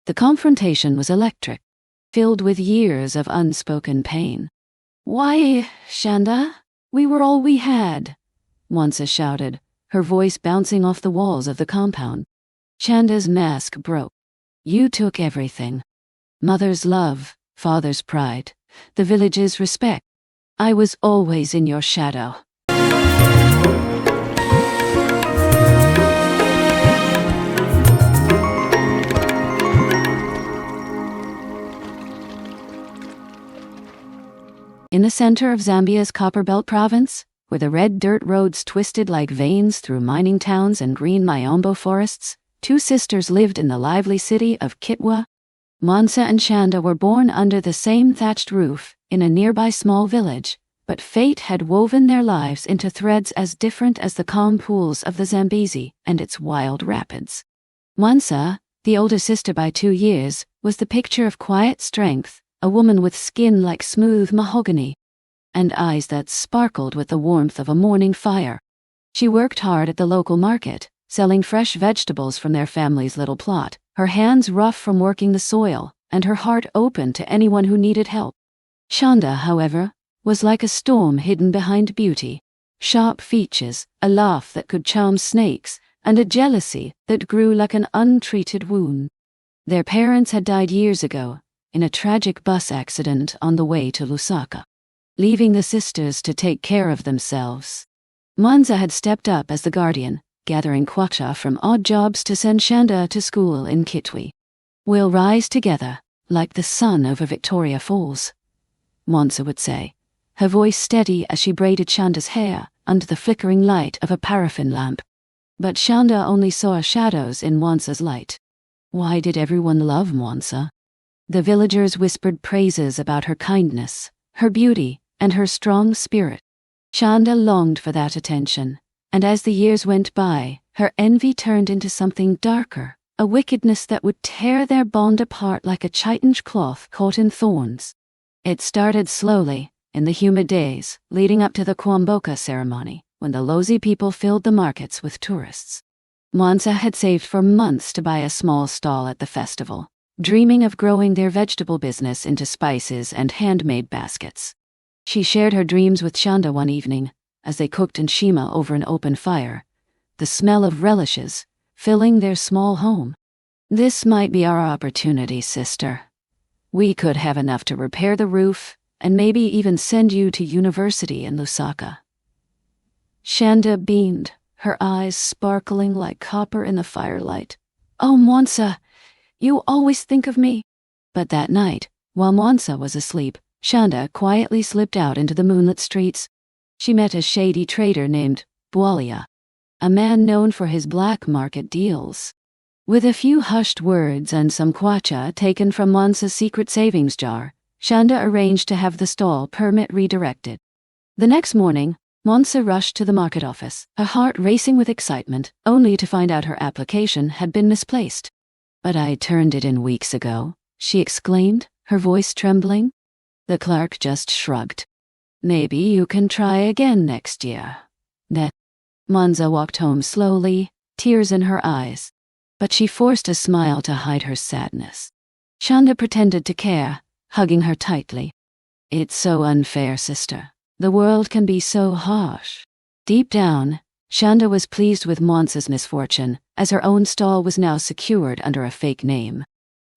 The confrontation was electric, filled with years of unspoken pain. "Why, Chanda, we were all we had," Mwansa shouted, her voice bouncing off the walls of the compound. Chanda's mask broke. "You took everything. Mother's love, father's pride, the village's respect. I was always in your shadow." In the center of Zambia's Copperbelt province, where the red dirt roads twisted like veins through mining towns and green Mayombo forests, two sisters lived in the lively city of Kitwa. Mwansa and Chanda were born under the same thatched roof in a nearby small village, but fate had woven their lives into threads as different as the calm pools of the Zambezi and its wild rapids. Mwansa, the older sister by 2 years, was the picture of quiet strength, a woman with skin like smooth mahogany, and eyes that sparkled with the warmth of a morning fire. She worked hard at the local market, selling fresh vegetables from their family's little plot, her hands rough from working the soil, and her heart open to anyone who needed help. Chanda, however, was like a storm hidden behind beauty. Sharp features, a laugh that could charm snakes, and a jealousy that grew like an untreated wound. Their parents had died years ago, in a tragic bus accident on the way to Lusaka, leaving the sisters to take care of themselves. Mwansa had stepped up as the guardian, gathering kwacha from odd jobs to send Chanda to school in Kitwe. "We'll rise together, like the sun over Victoria Falls," Mwansa would say, her voice steady as she braided Chanda's hair under the flickering light of a paraffin lamp. But Chanda only saw shadows in Mwansa's light. Why did everyone love Mwansa? The villagers whispered praises about her kindness, her beauty, and her strong spirit. Chanda longed for that attention, and as the years went by, her envy turned into something darker, a wickedness that would tear their bond apart like a chitined cloth caught in thorns. It started slowly, in the humid days leading up to the Kwamboka ceremony, when the Lozi people filled the markets with tourists. Mwansa had saved for months to buy a small stall at the festival, dreaming of growing their vegetable business into spices and handmade baskets. She shared her dreams with Chanda one evening, as they cooked nshima over an open fire, the smell of relishes filling their small home. "This might be our opportunity, sister. We could have enough to repair the roof, and maybe even send you to university in Lusaka." Chanda beamed, her eyes sparkling like copper in the firelight. "Oh, Mwansa, you always think of me." But that night, while Mwansa was asleep, Chanda quietly slipped out into the moonlit streets. She met a shady trader named Bwalia, a man known for his black market deals. With a few hushed words and some kwacha taken from Mwansa's secret savings jar, Chanda arranged to have the stall permit redirected. The next morning, Mwansa rushed to the market office, her heart racing with excitement, only to find out her application had been misplaced. "But I turned it in weeks ago," she exclaimed, her voice trembling. The clerk just shrugged. "Maybe you can try again next year." Mwansa walked home slowly, tears in her eyes, but she forced a smile to hide her sadness. Chanda pretended to care, hugging her tightly. "It's so unfair, sister. The world can be so harsh." Deep down, Chanda was pleased with Mwansa's misfortune, as her own stall was now secured under a fake name.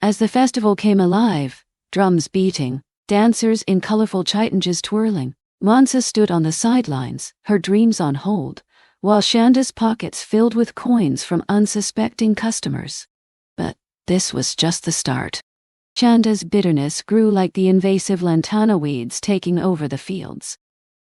As the festival came alive, drums beating, dancers in colorful chitanges twirling, Mwansa stood on the sidelines, her dreams on hold, while Chanda's pockets filled with coins from unsuspecting customers. But this was just the start. Chanda's bitterness grew like the invasive lantana weeds taking over the fields.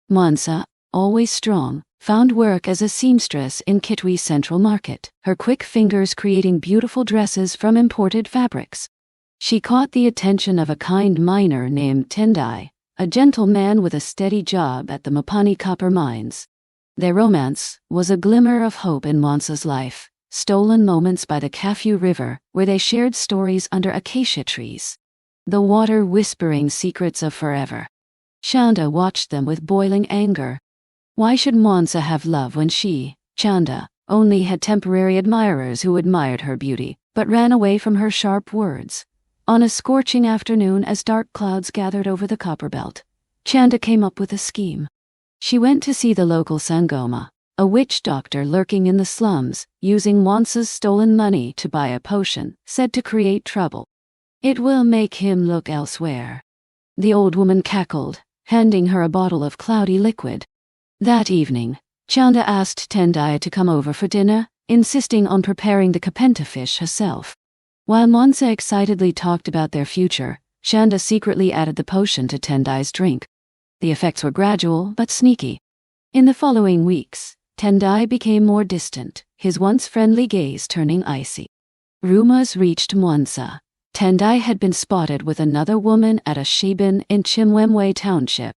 Mwansa, always strong, found work as a seamstress in Kitwe's Central Market, her quick fingers creating beautiful dresses from imported fabrics. She caught the attention of a kind miner named Tendai, a gentle man with a steady job at the Mapani copper mines. Their romance was a glimmer of hope in Mwansa's life, stolen moments by the Kafue River where they shared stories under acacia trees, the water whispering secrets of forever. Chanda watched them with boiling anger. Why should Mwansa have love when she, Chanda, only had temporary admirers who admired her beauty, but ran away from her sharp words. On a scorching afternoon, as dark clouds gathered over the Copperbelt, Chanda came up with a scheme. She went to see the local Sangoma, a witch doctor lurking in the slums, using Mwansa's stolen money to buy a potion said to create trouble. It will make him look elsewhere. The old woman cackled, handing her a bottle of cloudy liquid. That evening, Chanda asked Tendai to come over for dinner, insisting on preparing the kapenta fish herself. While Mwansa excitedly talked about their future, Chanda secretly added the potion to Tendai's drink. The effects were gradual but sneaky. In the following weeks, Tendai became more distant, his once friendly gaze turning icy. Rumors reached Mwansa. Tendai had been spotted with another woman at a shebin in Chimwemwe Township.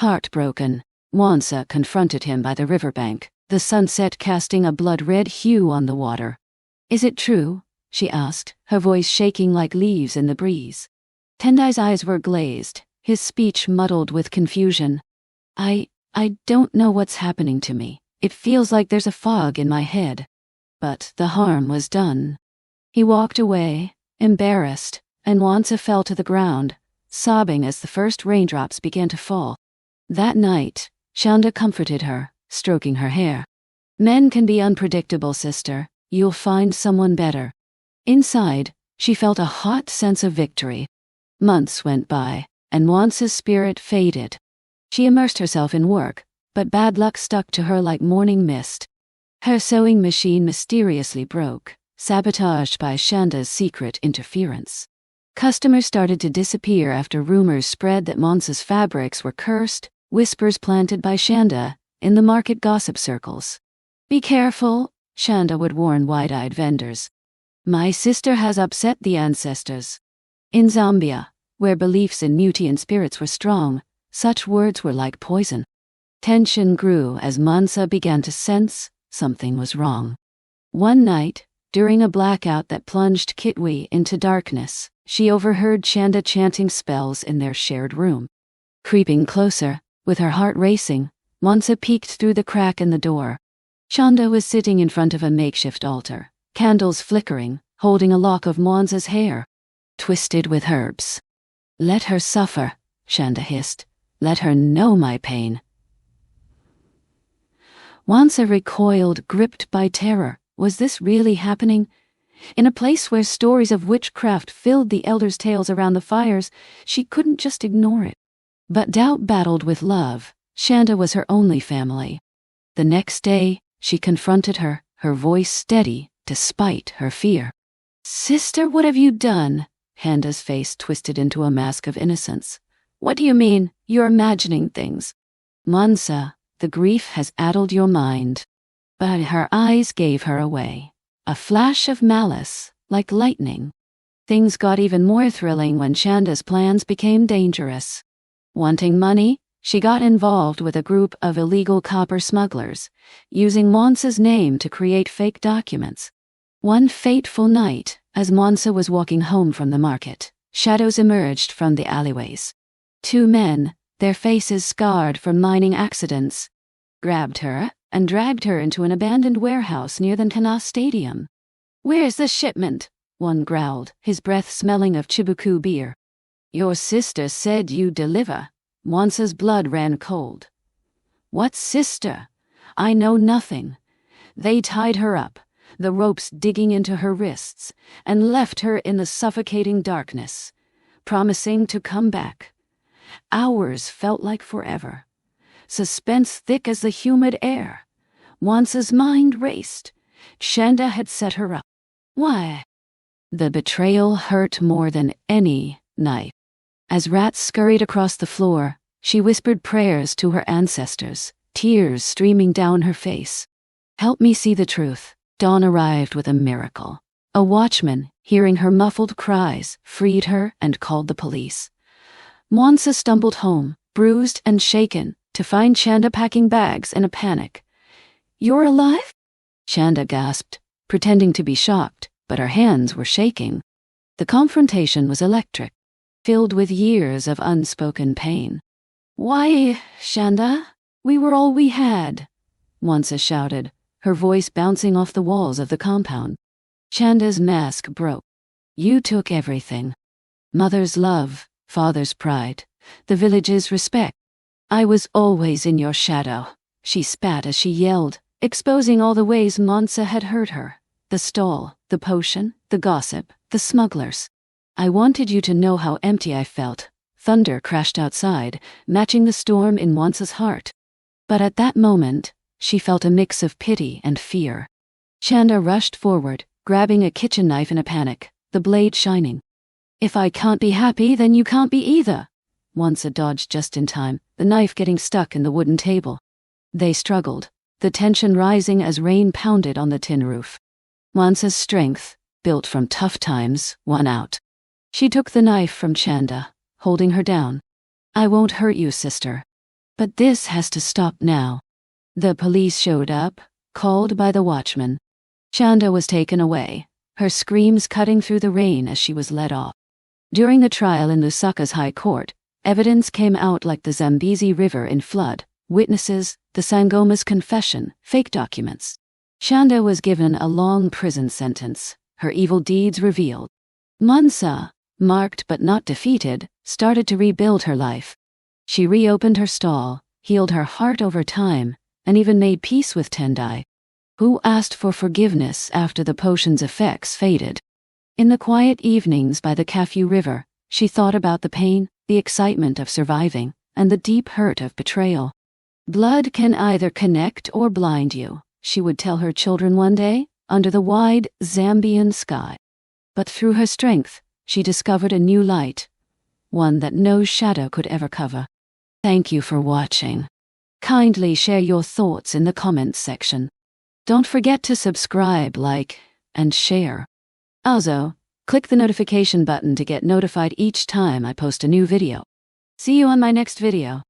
Heartbroken, Mwansa confronted him by the riverbank, the sunset casting a blood-red hue on the water. "Is it true?" she asked, her voice shaking like leaves in the breeze. Tendai's eyes were glazed, his speech muddled with confusion. I don't know what's happening to me. It feels like there's a fog in my head." But the harm was done. He walked away, embarrassed, and Mwansa fell to the ground, sobbing as the first raindrops began to fall. That night, Chanda comforted her, stroking her hair. "Men can be unpredictable, sister. You'll find someone better." Inside, she felt a hot sense of victory. Months went by, and Mwansa's spirit faded. She immersed herself in work, but bad luck stuck to her like morning mist. Her sewing machine mysteriously broke, sabotaged by Chanda's secret interference. Customers started to disappear after rumors spread that Mwansa's fabrics were cursed, whispers planted by Chanda in the market gossip circles. "Be careful," Chanda would warn wide-eyed vendors. "My sister has upset the ancestors." In Zambia, where beliefs in Mutian spirits were strong, such words were like poison. Tension grew as Mwansa began to sense something was wrong. One night, during a blackout that plunged Kitwe into darkness, she overheard Chanda chanting spells in their shared room. Creeping closer, with her heart racing, Mwansa peeked through the crack in the door. Chanda was sitting in front of a makeshift altar, candles flickering, holding a lock of Mwansa's hair, twisted with herbs. "Let her suffer," Chanda hissed. "Let her know my pain." Mwansa recoiled, gripped by terror. Was this really happening? In a place where stories of witchcraft filled the elders' tales around the fires, she couldn't just ignore it. But doubt battled with love. Chanda was her only family. The next day, she confronted her, her voice steady, despite her fear. "Sister, what have you done?" Chanda's face twisted into a mask of innocence. "What do you mean? You're imagining things." "Mwansa, the grief has addled your mind." But her eyes gave her away. A flash of malice, like lightning. Things got even more thrilling when Chanda's plans became dangerous. Wanting money, she got involved with a group of illegal copper smugglers, using Mwansa's name to create fake documents. One fateful night, as Mwansa was walking home from the market, shadows emerged from the alleyways. Two men, their faces scarred from mining accidents, grabbed her and dragged her into an abandoned warehouse near the Tana Stadium. "Where's the shipment?" one growled, his breath smelling of Chibuku beer. "Your sister said you'd deliver." Mwansa's blood ran cold. "What sister? I know nothing." They tied her up, the ropes digging into her wrists, and left her in the suffocating darkness, promising to come back. Hours felt like forever. Suspense thick as the humid air. Mwansa's mind raced. Chanda had set her up. Why? The betrayal hurt more than any knife. As rats scurried across the floor, she whispered prayers to her ancestors, tears streaming down her face. "Help me see the truth." Dawn arrived with a miracle. A watchman, hearing her muffled cries, freed her and called the police. Mwansa stumbled home, bruised and shaken, to find Chanda packing bags in a panic. "You're alive?" Chanda gasped, pretending to be shocked, but her hands were shaking. The confrontation was electric, filled with years of unspoken pain. "Why, Chanda? We were all we had," Mwansa shouted, her voice bouncing off the walls of the compound. Chanda's mask broke. You took everything. Mother's love, father's pride, the village's respect. I was always in your shadow. She spat as she yelled, exposing all the ways Mwansa had hurt her. The stall, the potion, the gossip, the smugglers. I wanted you to know how empty I felt. Thunder crashed outside, matching the storm in Mwansa's heart. But at that moment, she felt a mix of pity and fear. Chanda rushed forward, grabbing a kitchen knife in a panic, the blade shining. If I can't be happy, then you can't be either. Mwansa dodged just in time, the knife getting stuck in the wooden table. They struggled, the tension rising as rain pounded on the tin roof. Mwansa's strength, built from tough times, won out. She took the knife from Chanda, holding her down. I won't hurt you, sister. But this has to stop now. The police showed up, called by the watchman. Chanda was taken away, her screams cutting through the rain as she was led off. During the trial in Lusaka's high court, evidence came out like the Zambezi River in flood, witnesses, the Sangoma's confession, fake documents. Chanda was given a long prison sentence, her evil deeds revealed. Mwansa, marked but not defeated, started to rebuild her life. She reopened her stall, healed her heart over time, and even made peace with Tendai, who asked for forgiveness after the potion's effects faded. In the quiet evenings by the Kafu River, she thought about the pain, the excitement of surviving, and the deep hurt of betrayal. Blood can either connect or blind you, she would tell her children one day, under the wide Zambian sky. But through her strength, she discovered a new light, one that no shadow could ever cover. Thank you for watching. Kindly share your thoughts in the comments section. Don't forget to subscribe, like, and share. Also, click the notification button to get notified each time I post a new video. See you on my next video.